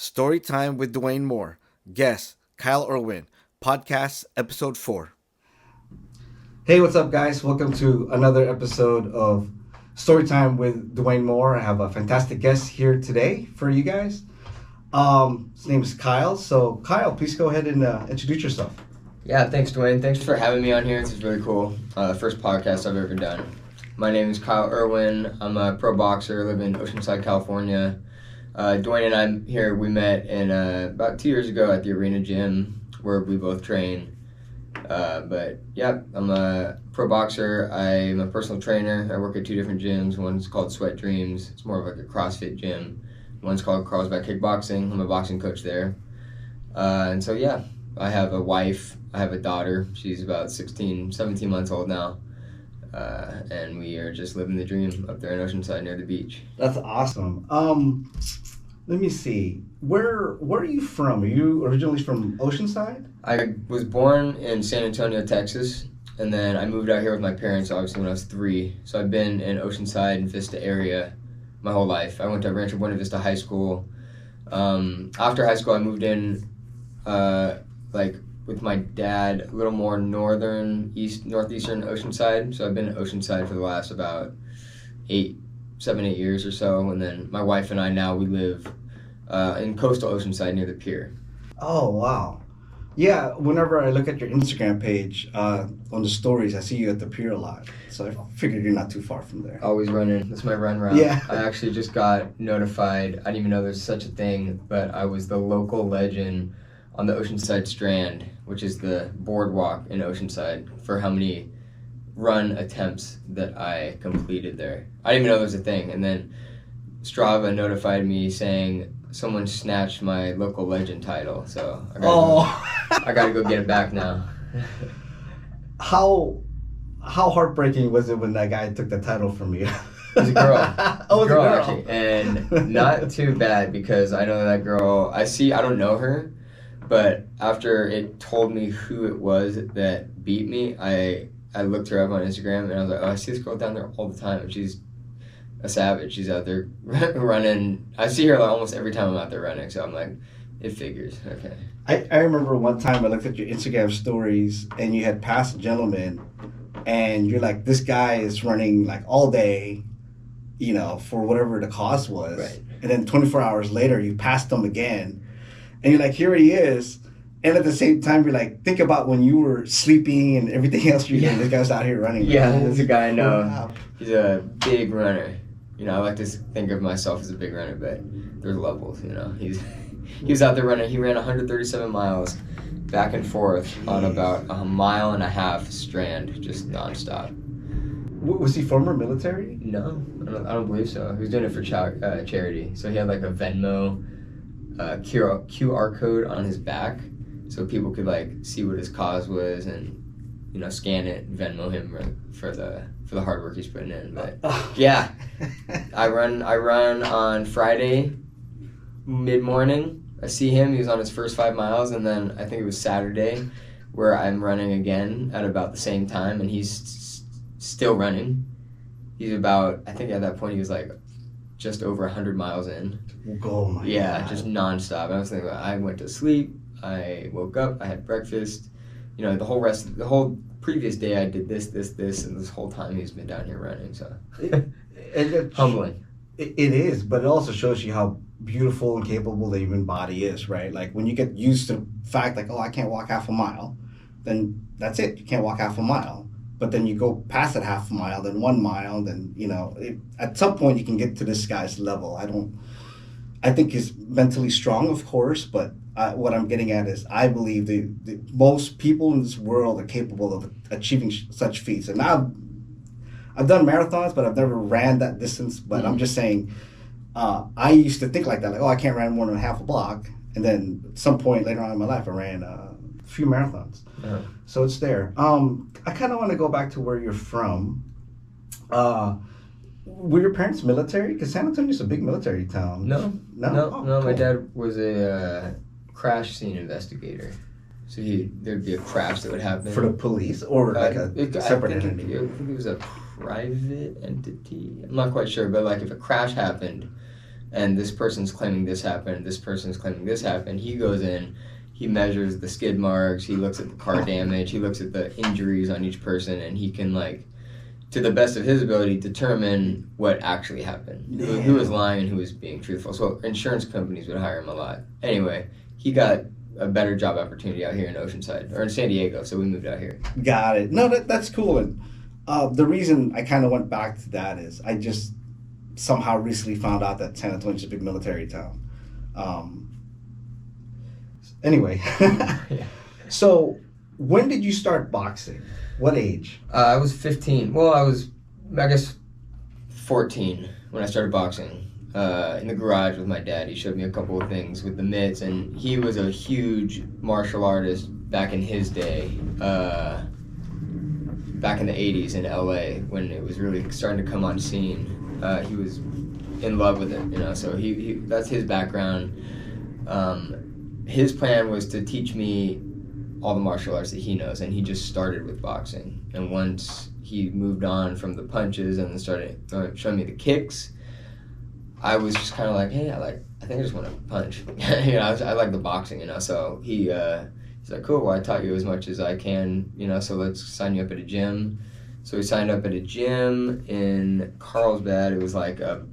Story Time with Duane Moore. Guest, Kyle Erwin. Podcast, Episode 4. Hey, what's up, guys? Welcome to another episode of Story Time with Duane Moore. I have a fantastic guest here today for you guys. His name is Kyle. So, Kyle, please go ahead and introduce yourself. Yeah, thanks, Duane. Thanks for having me on here. This is really cool. First podcast I've ever done. My name is Kyle Erwin. I'm a pro boxer, live in Oceanside, California. Duane and I here, we met in about 2 years ago at the arena gym where we both train. But yeah, I'm a pro boxer. I'm a personal trainer. I work at two different gyms. One's called Sweat Dreams. It's more of like a CrossFit gym. One's called Carlsbad Kickboxing. I'm a boxing coach there. And so yeah, I have a wife. I have a daughter. She's about 17 months old now. And we are just living the dream up there in Oceanside near the beach. That's awesome. Let me see. Where are you from? Are you originally from Oceanside? I was born in San Antonio, Texas, and then I moved out here with my parents, obviously, when I was 3. So I've been in Oceanside and Vista area my whole life. I went to Rancho Buena Vista High School. After high school, I moved in, with my dad, a little more northeastern Oceanside. So I've been in Oceanside for the last about 7, 8 years or so. And then my wife and I now, we live in coastal Oceanside near the pier. Oh, wow. Yeah, whenever I look at your Instagram page, on the stories, I see you at the pier a lot. So I figured you're not too far from there. Always running. That's my run route. Yeah. I actually just got notified. I didn't even know there's such a thing, but I was the local legend on the Oceanside Strand, which is the boardwalk in Oceanside, for how many run attempts that I completed there. I didn't even know there was a thing. And then Strava notified me saying someone snatched my local legend title. So I gotta go get it back now. How heartbreaking was it when that guy took the title from you? It was a girl. It was a girl. Actually. And not too bad, because I know that girl, I don't know her, but after it told me who it was that beat me, I looked her up on Instagram and I was like, oh, I see this girl down there all the time. And she's a savage. She's out there running. I see her like almost every time I'm out there running. So I'm like, it figures. Okay. I remember one time I looked at your Instagram stories and you had passed a gentleman and you're like, this guy is running like all day, for whatever the cause was. Right. And then 24 hours later, you passed him again. And you're like, here he is. And at the same time, you're like, think about when you were sleeping and everything else you're doing. This guy's out here running. Yeah, that's a guy I know. Wow. He's a big runner. I like to think of myself as a big runner, but there's levels, He was out there running. He ran 137 miles back and forth on about a mile and a half strand, just nonstop. Was he former military? No, I don't believe so. He was doing it for charity. So he had like a Venmo QR code on his back, so people could like see what his cause was and scan it and Venmo him for the hard work he's putting in. But yeah, I run on Friday mid-morning. I see him. He was on his first 5 miles, and then I think it was Saturday where I'm running again at about the same time, and he's still running. He's about, I think at that point he was like just over 100 miles in. Oh my God. Just nonstop. I was thinking, I went to sleep, I woke up, I had breakfast. The whole previous day I did this, and this whole time he's been down here running. So humbling. It is, but it also shows you how beautiful and capable the human body is, right? Like when you get used to the fact like, oh, I can't walk half a mile, then that's it. You can't walk half a mile. But then you go past that half a mile, then 1 mile, then, at some point you can get to this guy's level. I think he's mentally strong, of course, but what I'm getting at is I believe the most people in this world are capable of achieving such feats. And I've done marathons, but I've never ran that distance. But I'm just saying, I used to think like that, like, oh, I can't run more than half a block. And then at some point later on in my life, I ran a few marathons. Uh-huh. So it's there. I kind of want to go back to where you're from. Were your parents military? Because San Antonio's a big military town. No. Oh, Cool. My dad was a crash scene investigator. So there'd be a crash that would happen. For the police or like a separate entity? I think it was a private entity. I'm not quite sure, but like if a crash happened, and this person's claiming this happened, this person's claiming this happened. He goes in, he measures the skid marks, he looks at the car damage, he looks at the injuries on each person, and he can, like, to the best of his ability, determine what actually happened, who was lying and who was being truthful. So insurance companies would hire him a lot. Anyway, he got a better job opportunity out here in Oceanside, or in San Diego, so we moved out here. Got it. No, that's cool. And the reason I kind of went back to that is I just somehow recently found out that San Antonio is a big military town. Anyway, Yeah. So when did you start boxing? What age? I was 15. Well, I guess, 14 when I started boxing. In the garage with my dad. He showed me a couple of things with the mitts, and he was a huge martial artist back in his day, back in the 80s in LA when it was really starting to come on scene. He was in love with it, you know, so he that's his background. His plan was to teach me all the martial arts that he knows, and he just started with boxing. And once he moved on from the punches and then started showing me the kicks, I was just kind of like, hey, I think I just want to punch. You know, I like the boxing, you know. So he's like, cool. Well, I taught you as much as I can, you know. So let's sign you up at a gym. So we signed up at a gym in Carlsbad. It was like a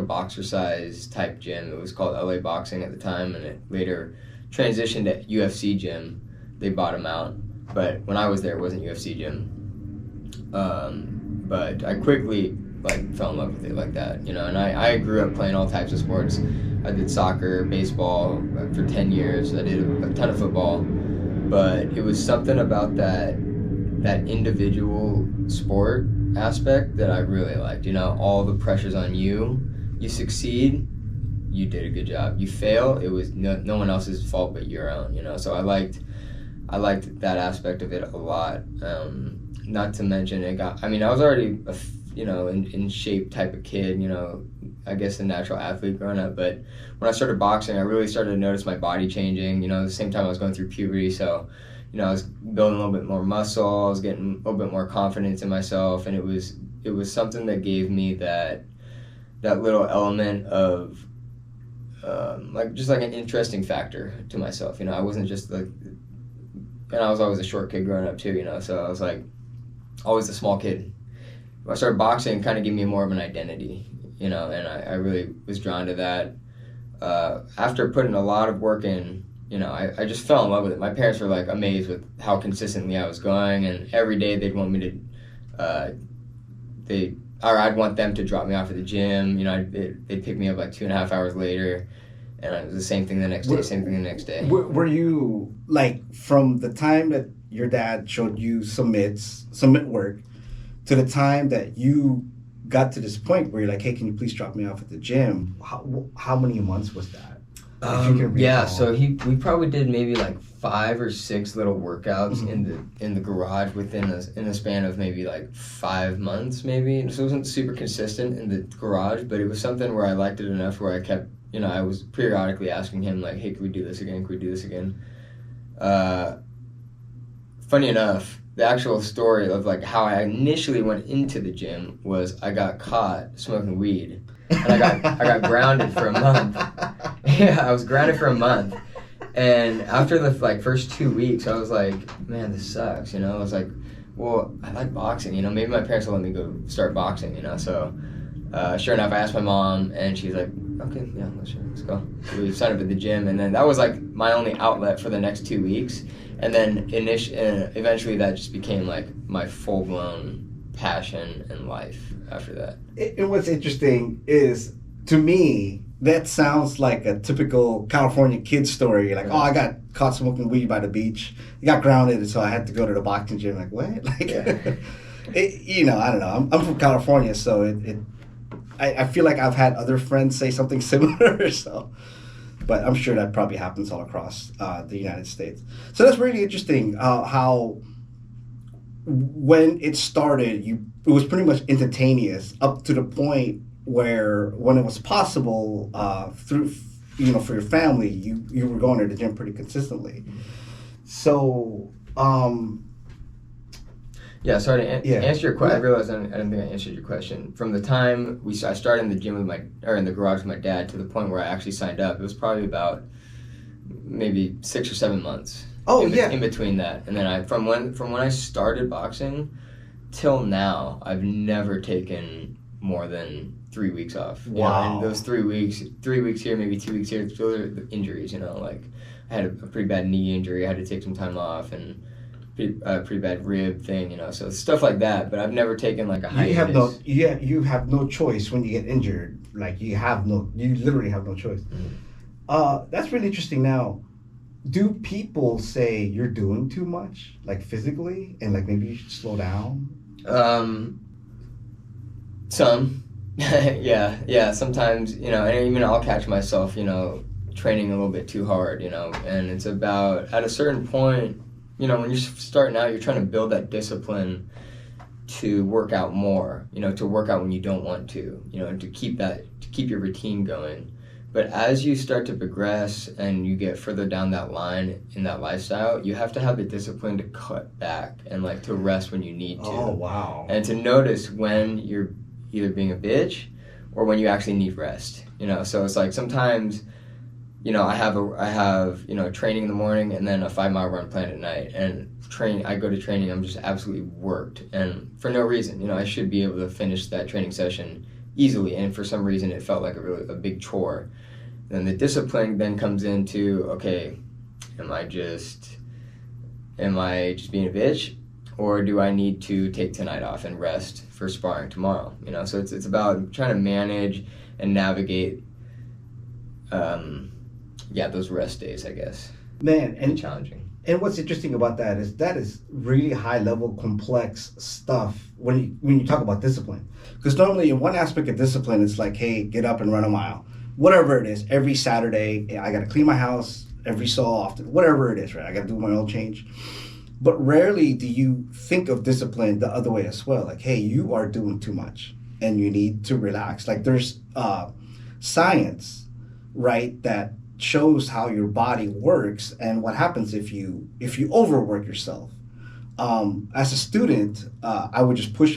boxer size type gym. It was called LA Boxing at the time, and it later transitioned to UFC gym. They bought him out, but when I was there, it wasn't UFC gym. But I quickly fell in love with it like that, you know. And I grew up playing all types of sports. I did soccer, baseball for 10 years. I did a ton of football, but it was something about that individual sport aspect that I really liked. You know, all the pressure's on you. You succeed, you did a good job. You fail, it was no one else's fault but your own. You know, so I liked that aspect of it a lot. Not to mention I was already in shape type of kid, you know, I guess a natural athlete growing up, but when I started boxing, I really started to notice my body changing, you know, at the same time I was going through puberty, so, you know, I was building a little bit more muscle, I was getting a little bit more confidence in myself, and it was something that gave me that little element of, just like an interesting factor to myself, you know. I wasn't just and I was always a short kid growing up too, you know, so I was like, always the small kid. When I started boxing, it kind of gave me more of an identity, you know, and I really was drawn to that. After putting a lot of work in, you know, I just fell in love with it. My parents were like amazed with how consistently I was going, and every day they'd want me to, I'd want them to drop me off at the gym, you know, they'd pick me up like 2.5 hours later, and it was the same thing the next day, Were you, like, from the time that your dad showed you some mitt work, to the time that you got to this point where you're like, hey, can you please drop me off at the gym? How many months was that? Yeah, so we probably did maybe like 5 or 6 little workouts in the garage in the span of maybe like 5 months, maybe. So it wasn't super consistent in the garage, but it was something where I liked it enough where I kept, you know, I was periodically asking him like, hey, can we do this again? Can we do this again? Funny enough, the actual story of like how I initially went into the gym was I got caught smoking weed, and I got grounded for a month. Yeah, I was grounded for a month, and after the first 2 weeks, I was like, man, this sucks. You know, I was like, well, I like boxing. You know, maybe my parents will let me go start boxing. You know, so sure enough, I asked my mom, and she's like, okay, yeah, let's go. So we signed up at the gym, and then that was like my only outlet for the next 2 weeks. And then eventually that just became like my full-blown passion and life after that. And what's interesting is, to me, that sounds like a typical California kid story. Like, oh, I got caught smoking weed by the beach. I got grounded, so I had to go to the boxing gym. Like, what? Like, you know, I don't know. I'm from California, so I feel like I've had other friends say something similar. So. But I'm sure that probably happens all across the United States. So that's really interesting how when it started, it was pretty much instantaneous up to the point where when it was possible through, you know, for your family, you were going to the gym pretty consistently. So Yeah, sorry to answer your question. Yeah. I realized I didn't think I answered your question. From the time I started in the gym in the garage with my dad to the point where I actually signed up, it was probably about maybe 6 or 7 months. In between that, and then from when I started boxing till now, I've never taken more than 3 weeks off. Wow. And those 3 weeks here, maybe 2 weeks here, those are the injuries. Like I had a pretty bad knee injury. I had to take some time off and. Pretty bad rib thing, so stuff like that. But I've never taken like a hiatus. You have no choice when you get injured. Like you literally have no choice. That's really interesting. Now, do people say you're doing too much, like physically, and like maybe you should slow down? Some, yeah. Sometimes, and even I'll catch myself, training a little bit too hard, and it's about at a certain point. When you're starting out, you're trying to build that discipline to work out more, to work out when you don't want to, and to keep your routine going. But as you start to progress and you get further down that line in that lifestyle, you have to have the discipline to cut back and like to rest when you need to. Oh, wow. And to notice when you're either being a bitch or when you actually need rest, So it's like sometimes... I have training in the morning and then a 5-mile run planned at night. And I go to training, I'm just absolutely worked. And for no reason, I should be able to finish that training session easily. And for some reason, it felt like a big chore. Then the discipline then comes into, okay, am I just being a bitch? Or do I need to take tonight off and rest for sparring tomorrow? So it's about trying to manage and navigate those rest days, I guess. Man, and challenging. And what's interesting about that is really high level, complex stuff when you talk about discipline. Because normally in one aspect of discipline, it's like, hey, get up and run a mile, whatever it is. Every Saturday, I got to clean my house every so often, whatever it is, right? I got to do my oil change. But rarely do you think of discipline the other way as well. Like, hey, you are doing too much and you need to relax. Like there's science, right, that shows how your body works and what happens if you overwork yourself. As a student, I would just push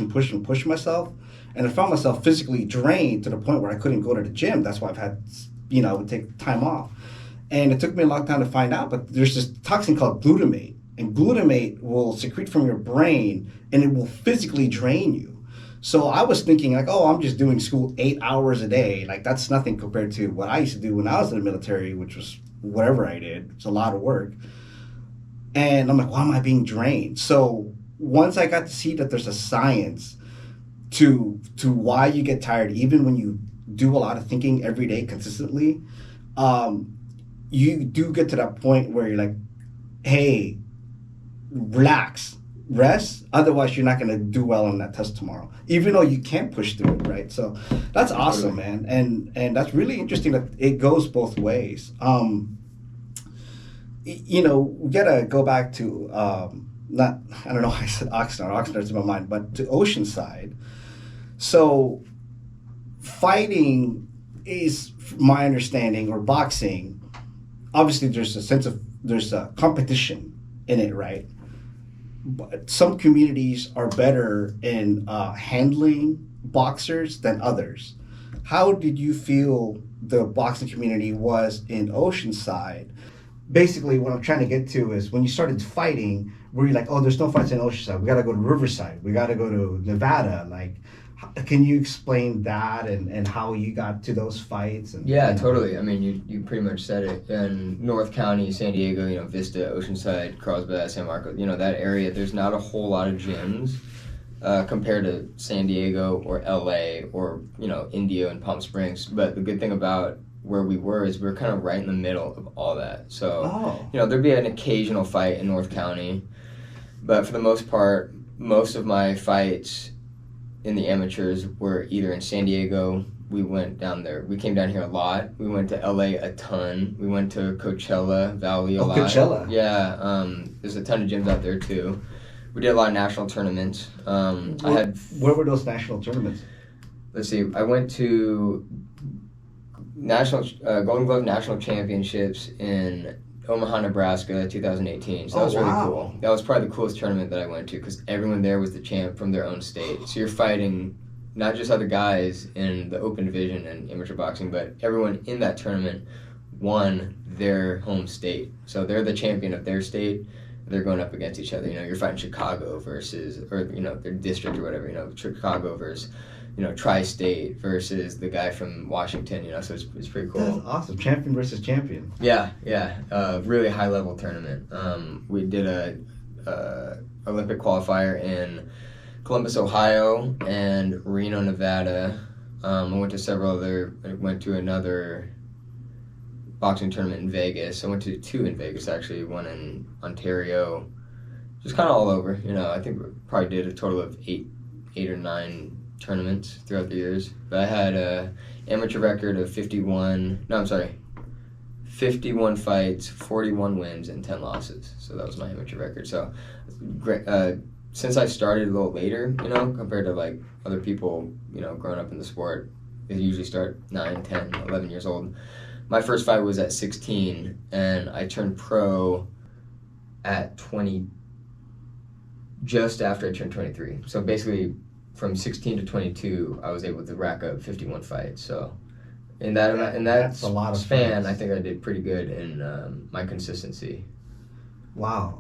myself, and I found myself physically drained to the point where I couldn't go to the gym. That's why I've had, I would take time off. And it took me a long time to find out, but there's this toxin called glutamate, and glutamate will secrete from your brain and it will physically drain you. So I was thinking like, oh, I'm just doing school 8 hours a day. Like that's nothing compared to what I used to do when I was in the military, which was whatever I did. It's a lot of work. And I'm like, why am I being drained? So once I got to see that there's a science to why you get tired, even when you do a lot of thinking every day consistently, you do get to that point where you're like, hey, relax. Rest, otherwise you're not going to do well on that test tomorrow, even though you can push through it, right? So that's awesome, man, and that's really interesting that it goes both ways. We gotta go back to I don't know why I said Oxnard's in my mind, but to Oceanside. So fighting is, my understanding, or boxing, obviously there's a competition in it, right? But some communities are better in handling boxers than others. How did you feel the boxing community was in Oceanside? Basically, what I'm trying to get to is when you started fighting, were you like, oh, there's no fights in Oceanside. We got to go to Riverside. We got to go to Nevada. Like, can you explain that and how you got to those fights? Totally. I mean, you pretty much said it. In North County, San Diego, Vista, Oceanside, Carlsbad, San Marcos, that area, there's not a whole lot of gyms compared to San Diego or LA or, Indio and Palm Springs. But the good thing about where we were is we were kind of right in the middle of all that. So, there'd be an occasional fight in North County. But for the most part, most of my fights in the amateurs were either in San Diego. We went down there. We came down here a lot. We went to LA a ton. We went to Coachella Valley a lot. Coachella. Yeah. There's a ton of gyms out there too. We did a lot of national tournaments. Where were those national tournaments? Let's see. I went to national Golden Glove national championships in Omaha, Nebraska, 2018. So that was really cool. That was probably the coolest tournament that I went to because everyone there was the champ from their own state. So you're fighting not just other guys in the open division and amateur boxing, but everyone in that tournament won their home state. So they're the champion of their state. They're going up against each other. You're fighting Chicago versus, or, their district or whatever, Chicago versus, Tri-State versus the guy from Washington, so it's pretty cool. That's awesome. Champion versus champion. Yeah. Really high-level tournament. We did a Olympic qualifier in Columbus, Ohio, and Reno, Nevada. I went to another boxing tournament in Vegas. I went to two in Vegas, actually. One in Ontario. Just kind of all over. I think we probably did a total of eight or nine tournaments throughout the years. But I had a amateur record of 51 fights, 41 wins, and 10 losses. So that was my amateur record. So great. Since I started a little later, compared to like other people, growing up in the sport, they usually start 9, 10, 11 years old. My first fight was at 16, and I turned pro at 20, just after I turned 23. So basically, from 16 to 22, I was able to rack up 51 fights. So in that span, I think I did pretty good in my consistency. Wow.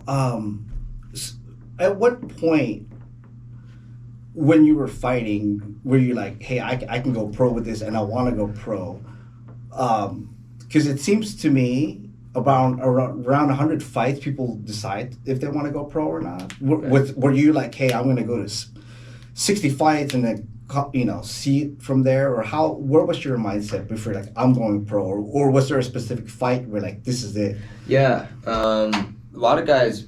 At what point, when you were fighting, were you like, hey, I can go pro with this, and I want to go pro? Because it seems to me around 100 fights, people decide if they want to go pro or not. Were you like, hey, I'm going to go to 60 fights and then see it from there, or where was your mindset before like I'm going pro, or was there a specific fight where like this is it? Yeah, a lot of guys.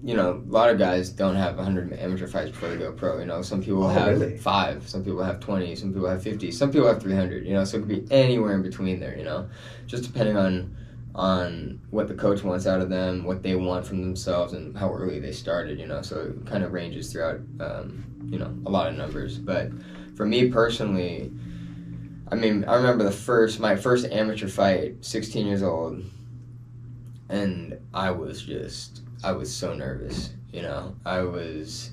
A lot of guys don't have 100 amateur fights before they go pro. Some people have 5, some people have 20, some people have 50, some people have 300. So it could be anywhere in between there. Just depending on what the coach wants out of them, what they want from themselves, and how early they started. So it kind of ranges throughout a lot of numbers. But for me personally, I remember my first amateur fight, 16 years old, and I was so nervous, there's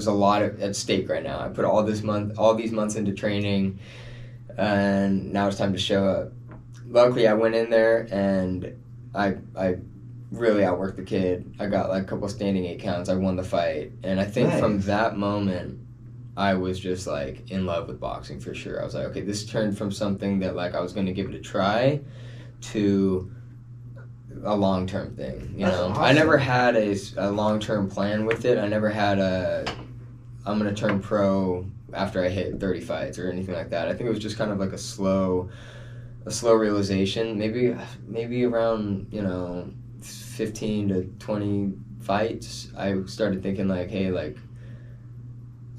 a lot at stake right now. I put all these months into training, and now it's time to show up. Luckily, I went in there and I really outworked the kid. I got like a couple standing 8 counts. I won the fight, and I think from that moment, I was just like in love with boxing for sure. I was like, okay, this turned from something that like I was going to give it a try to a long-term thing, Awesome. I never had a long-term plan with it. I never had I'm going to turn pro after I hit 30 fights or anything like that. I think it was just kind of like a slow realization. Maybe around, 15 to 20 fights, I started thinking like, hey, like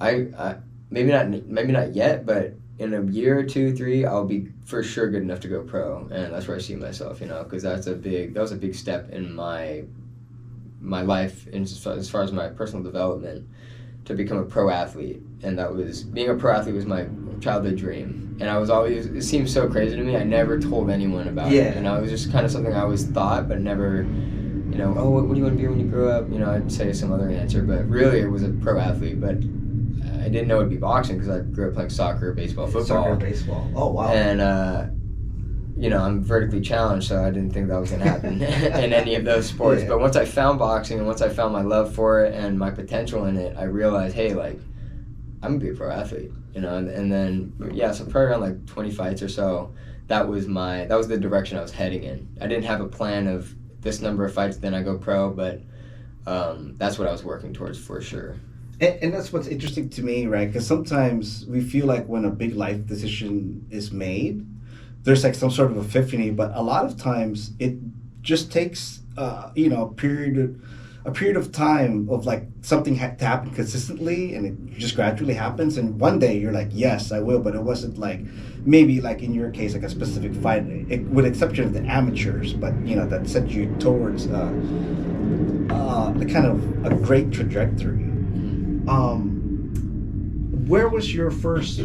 I maybe not yet, but in a year or 2, 3, I'll be for sure good enough to go pro, and that's where I see myself, because that was a big step in my life, and as far as my personal development, to become a pro athlete, and being a pro athlete was my childhood dream, and it seems so crazy to me. I never told anyone about it, it was just kind of something I always thought, but never, oh, what do you want to be when you grow up? I'd say some other answer, but really it was a pro athlete, but I didn't know it'd be boxing because I grew up playing soccer, baseball, football. Oh, wow. And, I'm vertically challenged, so I didn't think that was going to happen in any of those sports. Yeah. But once I found boxing and once I found my love for it and my potential in it, I realized, hey, like, I'm going to be a pro athlete, And then, so probably around like 20 fights or so, that was the direction I was heading in. I didn't have a plan of this number of fights, then I go pro, but that's what I was working towards for sure. And that's what's interesting to me, right? Because sometimes we feel like when a big life decision is made, there's like some sort of epiphany, but a lot of times it just takes, a period of time of like something to happen consistently, and it just gradually happens. And one day you're like, yes, I will, but it wasn't like maybe like in your case, like a specific fight, with exception of the amateurs, but that set you towards the kind of a great trajectory. Where was your first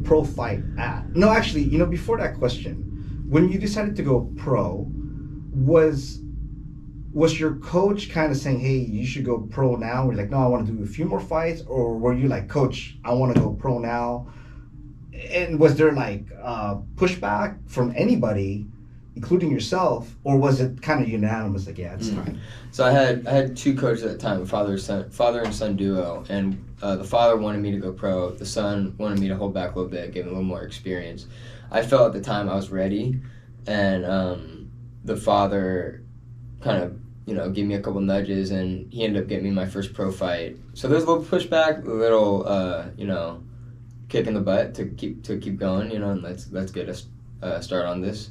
pro fight at? No, actually, before that question, when you decided to go pro, was your coach kind of saying, "Hey, you should go pro now"? Or like, "No, I want to do a few more fights," or were you like, "Coach, I want to go pro now"? And was there like pushback from anybody, including yourself, or was it kind of unanimous? Like, yeah, it's time. So I had two coaches at the time, father and son duo, and the father wanted me to go pro. The son wanted me to hold back a little bit, give him a little more experience. I felt at the time I was ready, and the father kind of gave me a couple nudges, and he ended up getting me my first pro fight. So there's a little pushback, a little kick in the butt to keep going, and let's get a start on this.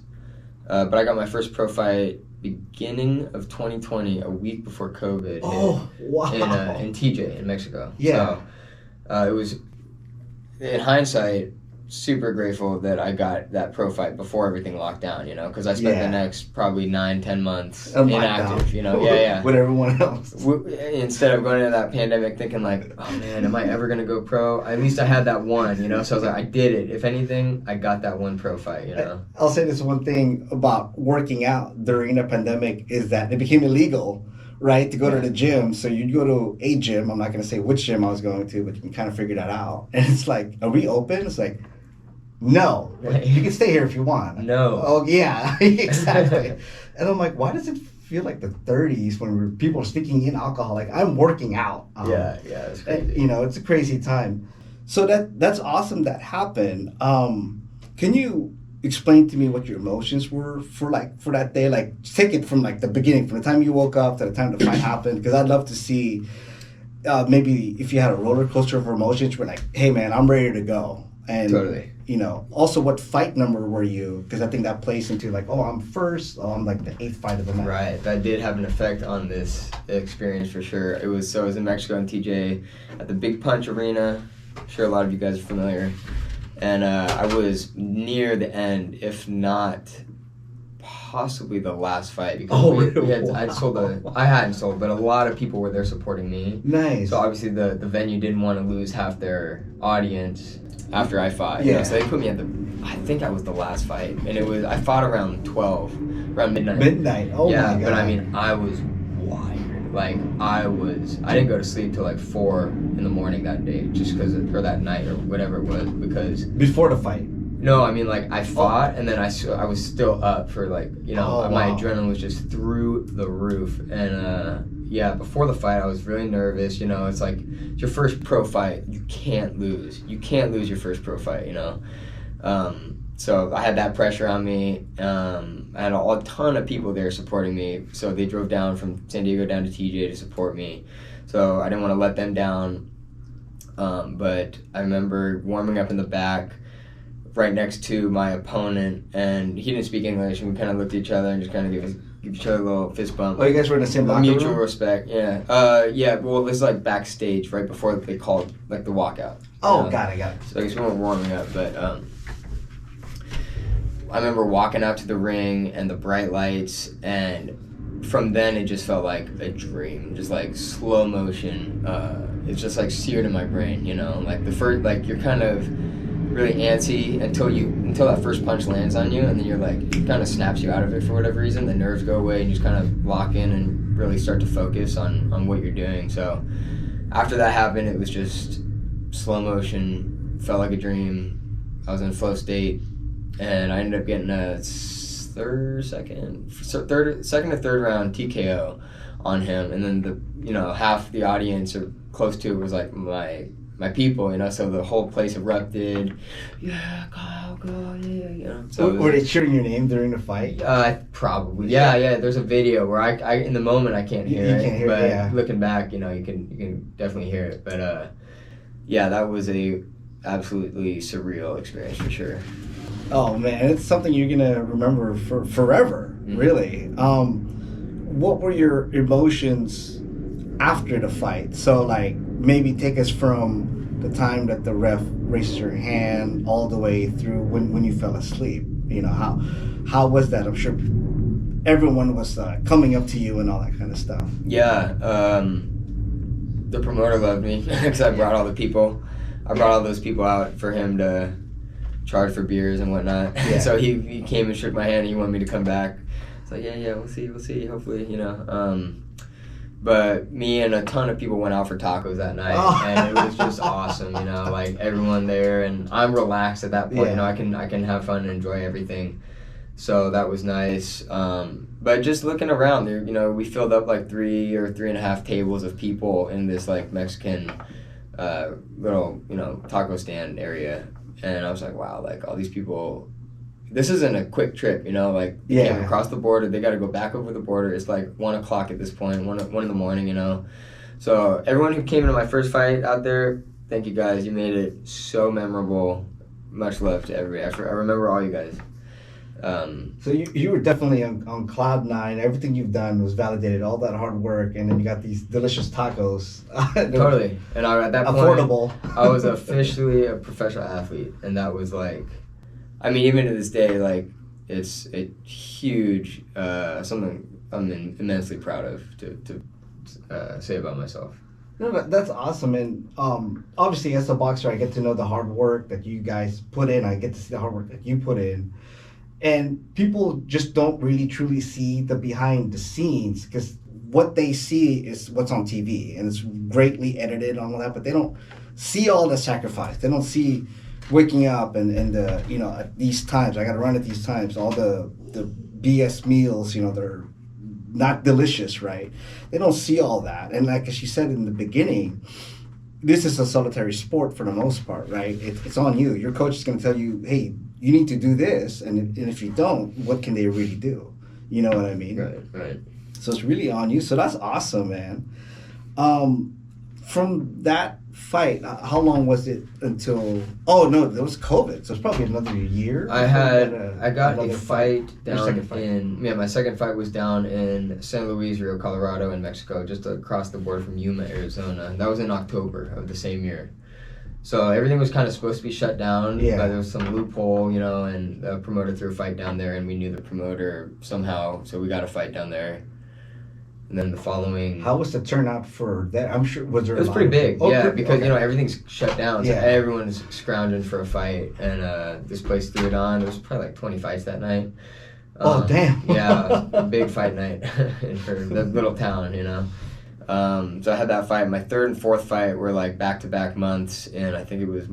But I got my first pro fight beginning of 2020, a week before COVID. Oh, wow! In TJ in Mexico. Yeah. So it was, in hindsight, super grateful that I got that pro fight before everything locked down, because I spent the next probably 9-10 months inactive, with everyone else. Instead of going into that pandemic thinking like, oh man, am I ever going to go pro? At least I had that one, so I was like, I did it. If anything, I got that one pro fight, I'll say this one thing about working out during the pandemic is that it became illegal, right, to go to the gym. So you'd go to a gym. I'm not going to say which gym I was going to, but you can kind of figure that out. And it's like, are we open? It's like, no, you can stay here if you want. No. Oh, yeah, exactly. And I'm like, why does it feel like the 30s when people are sneaking in alcohol? Like, I'm working out. It's crazy. It's a crazy time. So that's awesome that happened. Can you explain to me what your emotions were for that day? Like, take it from like the beginning, from the time you woke up to the time the fight happened, because I'd love to see maybe if you had a roller coaster of emotions. You're like, hey man, I'm ready to go. And totally. Also what fight number were you? Because I think that plays into like, oh, I'm first. Oh, I'm like the 8th fight of the night. Right. That did have an effect on this experience for sure. I was in Mexico and TJ at the Big Punch Arena. I'm sure a lot of you guys are familiar. And I was near the end, if not possibly the last fight, because I hadn't sold, but a lot of people were there supporting me. Nice. So obviously the venue didn't want to lose half their audience after I fought. Yeah. So they put me I think I was the last fight, and I fought around 12, around midnight. Midnight. Oh yeah, my God. But I mean, I was wired. Like I didn't go to sleep till like 4 in the morning that day, just or that night or whatever it was, because before the fight. No, I mean like I fought and then I was still up for like my adrenaline was just through the roof, and before the fight I was really nervous. It's like it's your first pro fight, you can't lose your first pro fight. So I had that pressure on me. I had a ton of people there supporting me, so they drove down from San Diego down to TJ to support me, so I didn't want to let them down. But I remember warming up in the back right next to my opponent, and he didn't speak English, and we kind of looked at each other and just kind of give each other a little fist bump. Oh, you guys were in the same locker room? Mutual respect, yeah. Well, this is like backstage right before they called like the walkout. Oh, got it. So I guess we weren't warming up, but I remember walking out to the ring and the bright lights, and from then it just felt like a dream, just like slow motion. It's just like seared in my brain, like the first, like you're kind of really antsy until that first punch lands on you, and then you're like, it kind of snaps you out of it for whatever reason. The nerves go away and you just kind of lock in and really start to focus on what you're doing. So after that happened, it was just slow motion, felt like a dream. I was in a flow state, and I ended up getting a second to third round TKO on him, and then half the audience or close to it was like my people, so the whole place erupted. Yeah, Kyle, go, yeah. So were they cheering your name during the fight? Probably. Yeah. There's a video where I in the moment I can't hear it, can't hear but it, yeah. Looking back, you can definitely hear it. But that was a absolutely surreal experience for sure. Oh man, it's something you're gonna remember for forever, really. What were your emotions after the fight? So like maybe take us from the time that the ref raises your hand all the way through when you fell asleep. How was that? I'm sure everyone was coming up to you and all that kind of stuff. Yeah, the promoter loved me because I brought all the people. I brought all those people out for him to charge for beers and whatnot. Yeah. So he came and shook my hand and he wanted me to come back. It's like, yeah, we'll see, hopefully, you know. But me and a ton of people went out for tacos that night, and it was just awesome, you know, like everyone there, and I'm relaxed at that point, you know, I can have fun and enjoy everything. So that was nice. But just looking around there, you know, we filled up like 3 or 3.5 tables of people in this like Mexican little, you know, taco stand area. And I was like, wow, like all these people, this isn't a quick trip, you know, like they came across the border, they got to go back over the border. It's like 1 o'clock at this point, one in the morning, you know. So everyone who came into my first fight out there, thank you guys. You made it so memorable. Much love to everybody. I remember all you guys. So you were definitely on cloud nine. Everything you've done was validated, all that hard work, and then you got these delicious tacos. Totally. And at that point, affordable. I was officially a professional athlete, and that was like, I mean, even to this day, like, it's a huge, something I'm immensely proud of to say about myself. No, but that's awesome. And obviously, as a boxer, I get to know the hard work that you guys put in. I get to see the hard work that you put in. And people just don't really truly see the behind the scenes, because what they see is what's on TV, and it's greatly edited and all that, but they don't see all the sacrifice. They don't see waking up and the, you know, at these times, I got to run at these times, all the BS meals, you know, they're not delicious, right? They don't see all that. And like she said in the beginning, this is a solitary sport for the most part, right? It's on you. Your coach is going to tell you, hey, you need to do this, and if you don't, what can they really do? You know what I mean? Right. So it's really on you. So that's awesome, man. From that fight, how long was it until? Oh no, there was COVID, so it's probably another year. I got a fight down my second fight was down in San Luis Rio, Colorado, in Mexico, just across the border from Yuma, Arizona. That was in October of the same year. So everything was kind of supposed to be shut down, but there was some loophole, you know, and the promoter threw a fight down there, and we knew the promoter somehow, so we got a fight down there. And then the following... How was the turnout for that? I'm sure, was there It was pretty big, because, you know, everything's shut down, so everyone's scrounging for a fight, and this place threw it on. There was probably like 20 fights that night. Oh, damn. Yeah, a big fight night for the little town, you know. So I had that fight. My third and fourth fight were like back-to-back months, and I think it was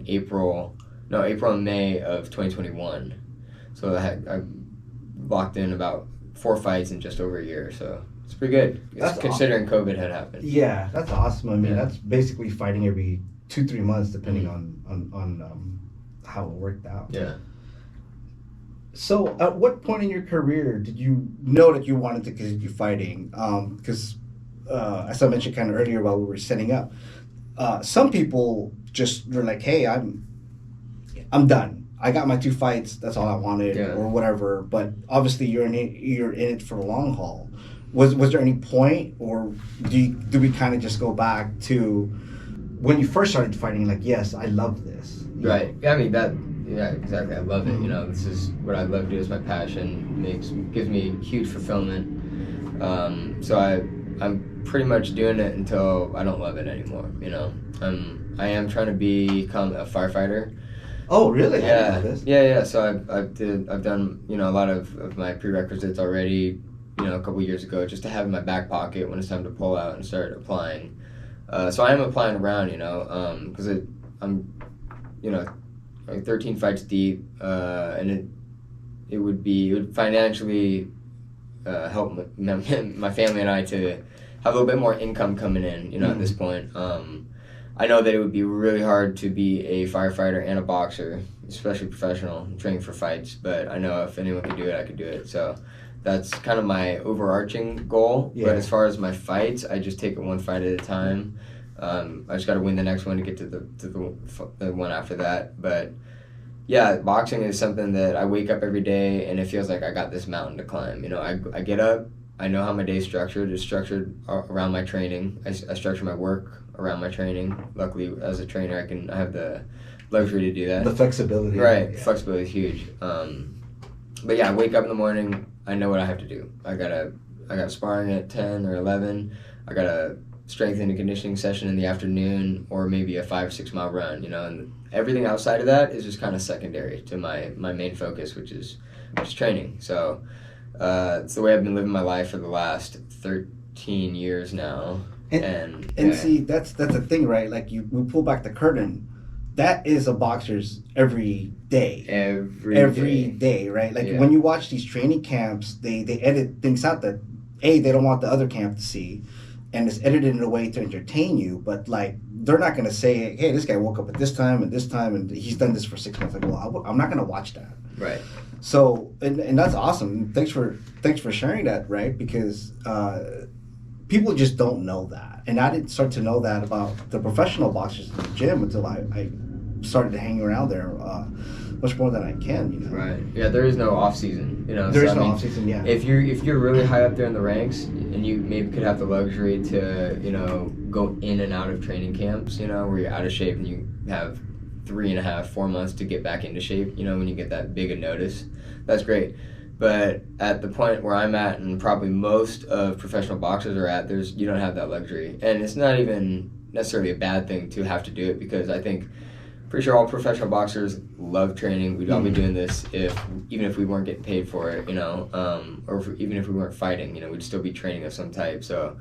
April and May of 2021. So I locked in about 4 fights in just over a year, so it's pretty good. Considering COVID had happened. Yeah, that's awesome. I mean, that's basically fighting every 2-3 months, depending on how it worked out. Yeah. So, at what point in your career did you know that you wanted to continue fighting? Because, as I mentioned kind of earlier while we were setting up, some people just were like, "Hey, I'm done. I got my 2 fights. That's all I wanted, or whatever." But obviously, you're in it for the long haul. Was there any point, or do we kind of just go back to when you first started fighting? Like, yes, I love this. Right. I mean that. Yeah, exactly. I love it. You know, this is what I love to do. It's my passion. Gives me huge fulfillment. So I'm pretty much doing it until I don't love it anymore. You know, I am trying to become a firefighter. Oh, really? Yeah. So I've done, you know, a lot of my prerequisites already, you know, a couple years ago, just to have in my back pocket when it's time to pull out and start applying. So I am applying around, you know, because I'm, you know, like 13 fights deep, and it would financially help my family and I to have a little bit more income coming in, you know, at this point. I know that it would be really hard to be a firefighter and a boxer, especially professional, training for fights, but I know if anyone could do it, I could do it. So that's kind of my overarching goal. But as far as my fights, I just take it one fight at a time. I just got to win the next one to get to the one after that. But yeah, boxing is something that I wake up every day and it feels like I got this mountain to climb. You know, I get up, I know how my day's structured. It's structured around my training. I structure my work around my training. Luckily, as a trainer, I have the luxury to do that. The flexibility. Right, flexibility is huge. But yeah, I wake up in the morning, I know what I have to do. I got sparring at 10 or 11. I gotta strength and conditioning session in the afternoon, or maybe a 5 or 6 mile run, and everything outside of that is just kind of secondary to my main focus, which is training. So it's the way I've been living my life for the last 13 years now. And see, that's the thing, right? Like we pull back the curtain. That is a boxer's every day. Every day, right? Like when you watch these training camps, they edit things out that they don't want the other camp to see, and it's edited in a way to entertain you. But like they're not gonna say, hey, this guy woke up at this time and he's done this for 6 months. Like, well, I'm not gonna watch that. Right. So and that's awesome. Thanks for sharing that, right? Because people just don't know that, and I didn't start to know that about the professional boxers in the gym until I started to hang around there much more than I can. Right. Yeah. There is no off season. There is no off season. Yeah. If you're really high up there in the ranks, and you maybe could have the luxury to go in and out of training camps, where you're out of shape and you have 3.5-4 months to get back into shape. When you get that big a notice, that's great. But at the point where I'm at, and probably most of professional boxers are at, you don't have that luxury, and it's not even necessarily a bad thing to have to do it, because I think, pretty sure all professional boxers love training. We'd all be doing this even if we weren't getting paid for it, even if we weren't fighting, we'd still be training of some type. So,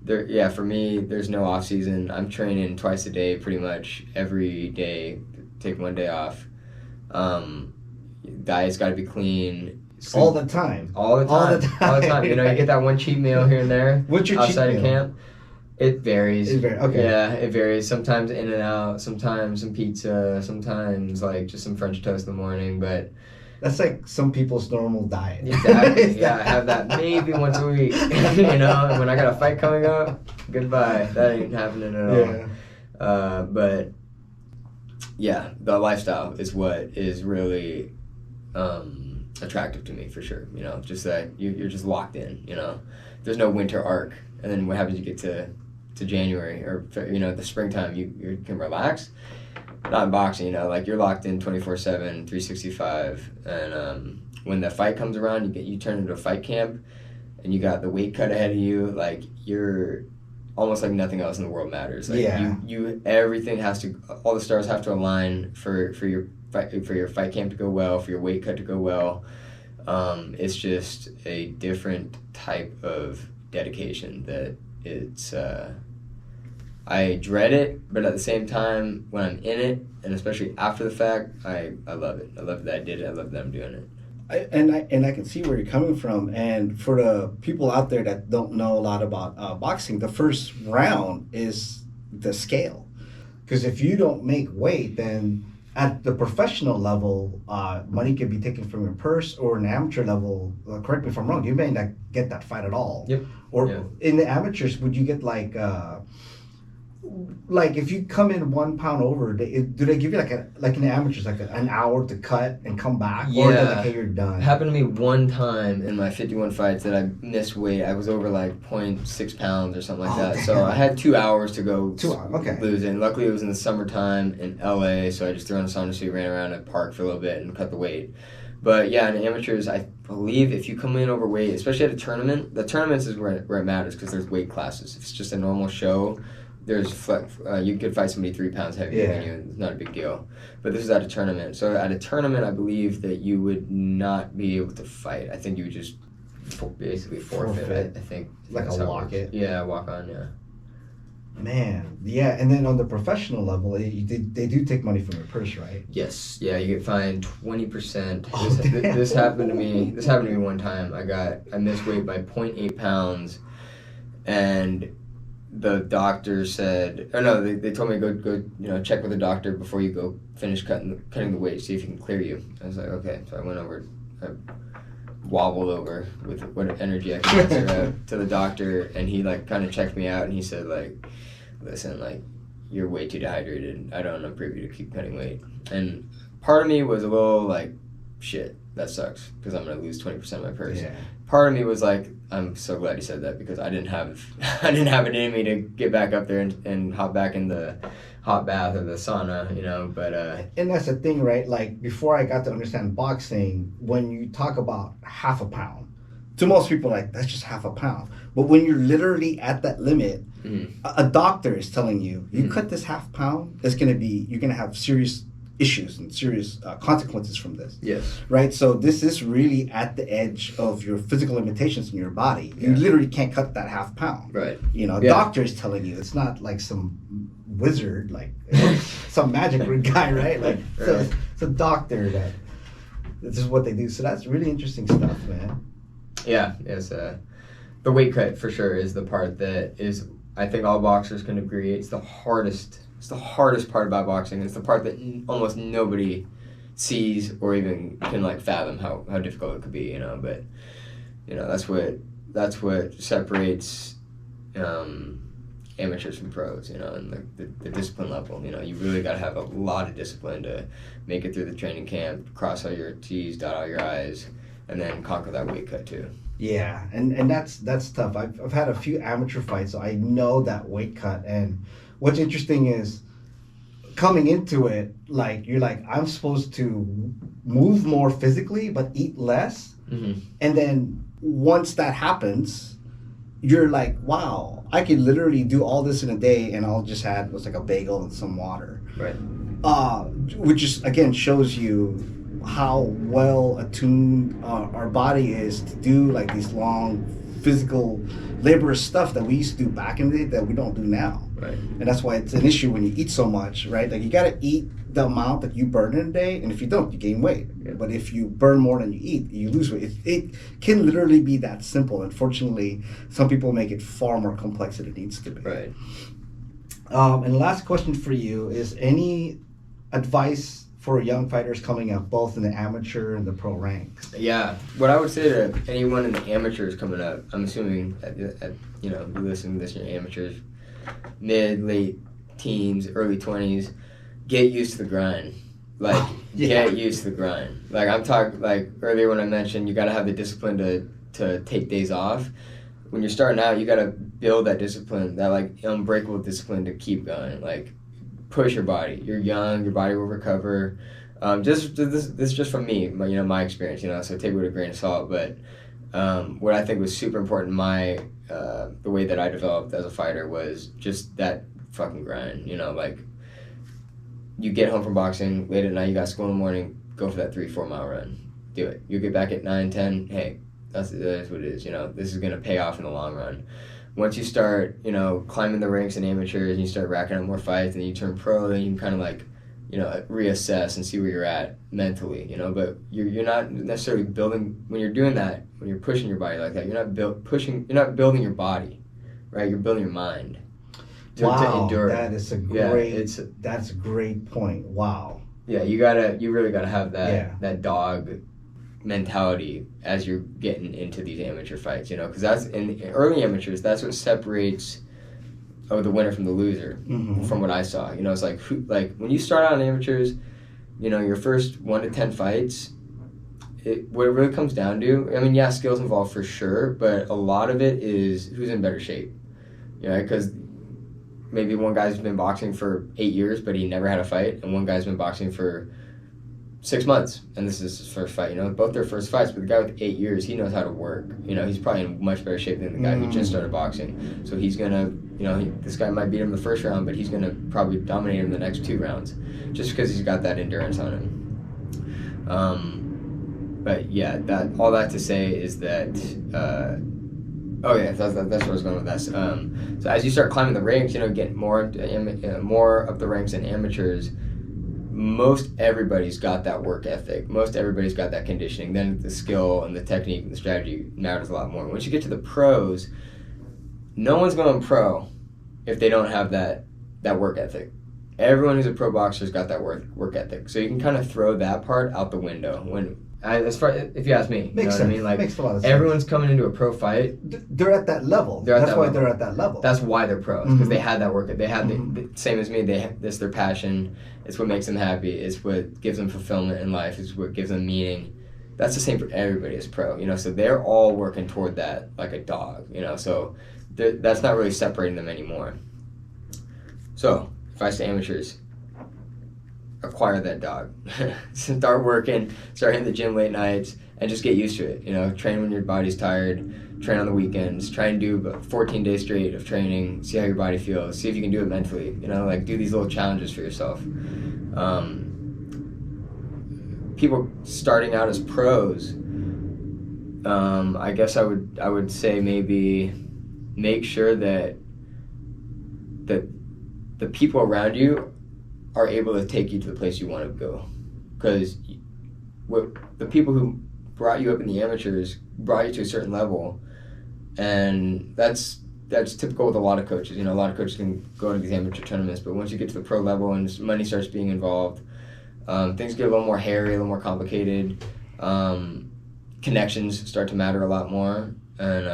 for me, there's no off season. I'm training twice a day, pretty much every day. Take one day off. Diet's got to be clean. All the time. All the time. You get that one cheat meal here and there. What's your outside cheat of meal? camp. It varies. Okay. Yeah, it varies. Sometimes in and out. Sometimes some pizza. Sometimes like just some French toast in the morning. But that's like some people's normal diet. Exactly. Yeah, I have that maybe once a week. And when I got a fight coming up, goodbye. That ain't happening at all. Yeah. But yeah, the lifestyle is what is really attractive to me, for sure. Just that you're just locked in. There's no winter arc, and then what happens? You get to January or the springtime, you can relax. Not in boxing, like you're locked in 24/7, 365, and when the fight comes around, you turn into a fight camp, and you got the weight cut ahead of you. Like you're almost like nothing else in the world matters. Like everything has to, all the stars have to align for your fight camp to go well, for your weight cut to go well. It's just a different type of dedication that it's. I dread it, but at the same time, when I'm in it, and especially after the fact, I love it. I love that I did it. I love that I'm doing it. I can see where you're coming from. And for the people out there that don't know a lot about boxing, the first round is the scale. Because if you don't make weight, then at the professional level, money can be taken from your purse, or an amateur level, correct me if I'm wrong, you may not get that fight at all. Yep. Or in the amateurs, would you get like if you come in 1 pound over, do they give you like in the amateurs an hour to cut and come back? Yeah. Or they're like, hey, you're done? It happened to me one time in my 51 fights that I missed weight. I was over like 0.6 pounds or something like that. Damn. So I had 2 hours to go okay. lose it. And luckily it was in the summertime in LA, so I just threw on a sauna suit, ran around a park for a little bit and cut the weight. But yeah, in amateurs, I believe if you come in overweight, especially at a tournament, the tournaments is where it matters, because there's weight classes. If it's just a normal show, you could fight somebody 3 pounds heavier than you. It's not a big deal. But this is at a tournament. So at a tournament, I believe that you would not be able to fight. I think you would just basically forfeit. I think like a walk it. Yeah, walk on. Yeah. Man, yeah, and then on the professional level, they do take money from your purse, right? Yes, yeah, you get fined 20%. Oh, this happened to me. This happened to me one time. I missed weight by 0.8 pounds, and the doctor said, they told me to go check with the doctor before you go finish cutting the weight, see if he can clear you. I was like, okay, so I went over, I wobbled over with what energy I could muster out to the doctor, and he like kind of checked me out, and he said like, listen, like you're way too dehydrated. I don't approve you to keep cutting weight. And part of me was a little like, shit, that sucks, because I'm gonna lose 20% of my purse. Yeah. Part of me was like, I'm so glad he said that, because I didn't have it in me to get back up there and hop back in the hot bath or the sauna, but and that's the thing, right? Like before I got to understand boxing, when you talk about half a pound to most people, like, that's just half a pound. But when you're literally at that limit, a doctor is telling you, you cut this half pound, you're going to have serious issues and serious consequences from this. Yes. Right? So this is really at the edge of your physical limitations in your body. You literally can't cut that half pound. Right. You know, a doctor is telling you. It's not like some wizard, like some magic guy, right? Like, so it's a doctor that this is what they do. So that's really interesting stuff, man. Yeah, it's the weight cut for sure is the part that is, I think all boxers can agree, it's the hardest part about boxing. It's the part that almost nobody sees or even can like fathom how difficult it could be, you know. But you know, that's what separates amateurs from pros, you know, and the discipline level. You know, you really got to have a lot of discipline to make it through the training camp, cross all your T's, dot all your I's, and then conquer that weight cut too. Yeah, and that's tough. I've had a few amateur fights, so I know that weight cut. And what's interesting is coming into it, like, you're like, I'm supposed to move more physically but eat less. And then once that happens, you're like, wow, I could literally do all this in a day, and I'll just had was like a bagel and some water. Right. Which is, again, shows you how well attuned our body is to do like these long physical laborious stuff that we used to do back in the day that we don't do now. Right. And that's why it's an issue when you eat so much, right? Like, you got to eat the amount that you burn in a day, and if you don't, you gain weight. Yeah. But if you burn more than you eat, you lose weight. It can literally be that simple. Unfortunately, some people make it far more complex than it needs to be. Right. And last question for you is, any advice for young fighters coming up, both in the amateur and the pro ranks? Yeah, what I would say to anyone in the amateurs coming up, I'm assuming at you know, you listen to this, you're amateurs, mid, late teens, early 20s, get used to the grind. Like, get used to the grind. Like, I'm talking, like, earlier when I mentioned you got to have the discipline to take days off. When you're starting out, you got to build that discipline, that, like, unbreakable discipline to keep going. Like, push your body. You're young, your body will recover. This is just from me, my experience, you know, so take it with a grain of salt. But what I think was super important, the way that I developed as a fighter was just that fucking grind, you know, like, you get home from boxing late at night, you got school in the morning, go for that 3-4 mile run. Do it. You get back at 9-10, hey, that's what it is, you know, this is going to pay off in the long run. Once you start, you know, climbing the ranks in amateurs and you start racking up more fights and you turn pro, then you can kind of, like, you know, reassess and see where you're at mentally, you know. But you're not necessarily building, when you're doing that, when you're pushing your body like that, you're not building your body, right? You're building your mind to endure. That is that's a great point. Wow. Yeah, you really gotta have that dog mentality as you're getting into these amateur fights, you know, because that's in early amateurs, that's what separates the winner from the loser. From what I saw, you know, it's like when you start out in amateurs, you know, your first 1 to 10 fights, what it really comes down to, I mean, yeah, skills involved for sure, but a lot of it is who's in better shape, you know, because maybe one guy's been boxing for 8 years but he never had a fight, and one guy's been boxing for 6 months, and this is his first fight, you know, both their first fights, but the guy with 8 years, he knows how to work, you know, he's probably in much better shape than the guy who just started boxing, so he's gonna, you know, this guy might beat him the first round, but he's gonna probably dominate him the next 2 rounds, just because he's got that endurance on him. But yeah, all that to say is that, that's where I was going with that. So as you start climbing the ranks, you know, get more up the ranks in amateurs, most everybody's got that work ethic. Most everybody's got that conditioning. Then the skill and the technique and the strategy matters a lot more. Once you get to the pros, no one's going pro if they don't have that work ethic. Everyone who's a pro boxer's got that work ethic. So you can kind of throw that part out the window. If you ask me, Makes sense. What I mean? Like, makes a lot of sense. Everyone's coming into a pro fight. They're at that level. That's why they're at that level. That's why they're pros, because they had that work. They had the same as me. It's their passion. It's what makes them happy. It's what gives them fulfillment in life. It's what gives them meaning. That's the same for everybody as pro, you know. So they're all working toward that like a dog, you know. So that's not really separating them anymore. So advice to amateurs: acquire that dog. Start working, start hitting the gym late nights, and just get used to it. You know, train when your body's tired, train on the weekends, try and do about 14 days straight of training, see how your body feels, see if you can do it mentally. You know, like do these little challenges for yourself. People starting out as pros, I guess I would say maybe make sure that the people around you are able to take you to the place you want to go, because the people who brought you up in the amateurs brought you to a certain level, and that's typical with a lot of coaches. You know, a lot of coaches can go to these amateur tournaments, but once you get to the pro level and money starts being involved, things get a little more hairy, a little more complicated. Connections start to matter a lot more, and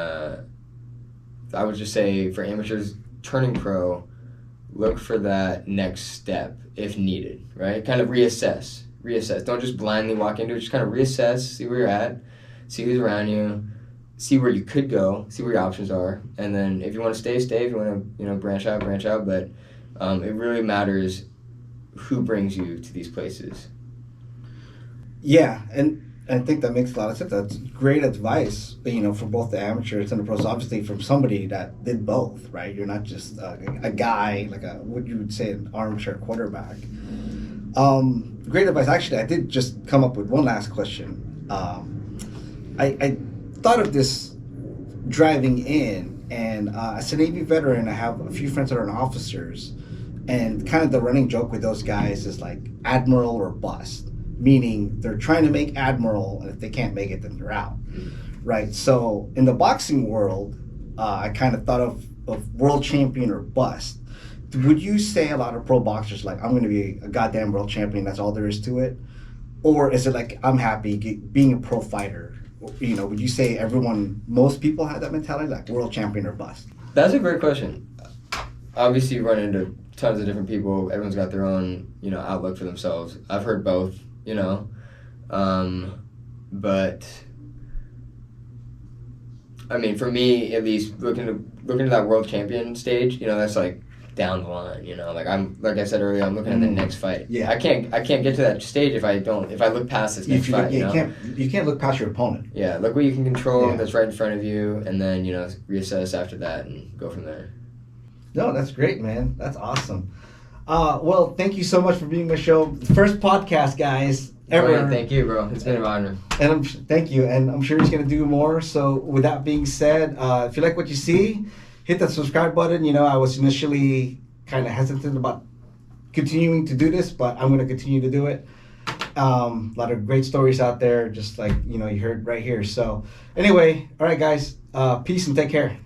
I would just say for amateurs turning pro, look for that next step if needed, right? Kind of reassess. Don't just blindly walk into it. Just kind of reassess, see where you're at, see who's around you, see where you could go, see where your options are, and then if you want to stay. If you want to, branch out. But it really matters who brings you to these places. Yeah, and I think that makes a lot of sense. That's great advice, for both the amateurs and the pros. Obviously, from somebody that did both, right? You're not just a guy, like what you would say an armchair quarterback. Great advice. Actually, I did just come up with one last question. I thought of this driving in, and as a Navy veteran, I have a few friends that are officers, and kind of the running joke with those guys is like admiral or bust, meaning they're trying to make admiral, and if they can't make it, then they're out, right? So in the boxing world, I kind of thought of world champion or bust. Would you say a lot of pro boxers like, I'm going to be a goddamn world champion, that's all there is to it? Or is it like, I'm happy being a pro fighter? Would you say most people have that mentality, like world champion or bust? That's a great question. Obviously, you run into tons of different people. Everyone's got their own, outlook for themselves. I've heard both, but I mean, for me, at least, looking to that world champion stage, that's like down the line, like I said earlier, I'm looking at the next fight. Yeah. I can't get to that stage if I look past this next fight. You can't look past your opponent. Yeah, look what you can control, that's right in front of you, and then, reassess after that and go from there. No, that's great, man. That's awesome. Well, thank you so much for being on the show. First podcast, guys, ever. Duane, thank you, bro. It's been an honor. And thank you, and I'm sure he's going to do more. So with that being said, if you like what you see, hit that subscribe button. I was initially kind of hesitant about continuing to do this, but I'm going to continue to do it. A lot of great stories out there, just like, you heard right here. So anyway, all right, guys, peace and take care.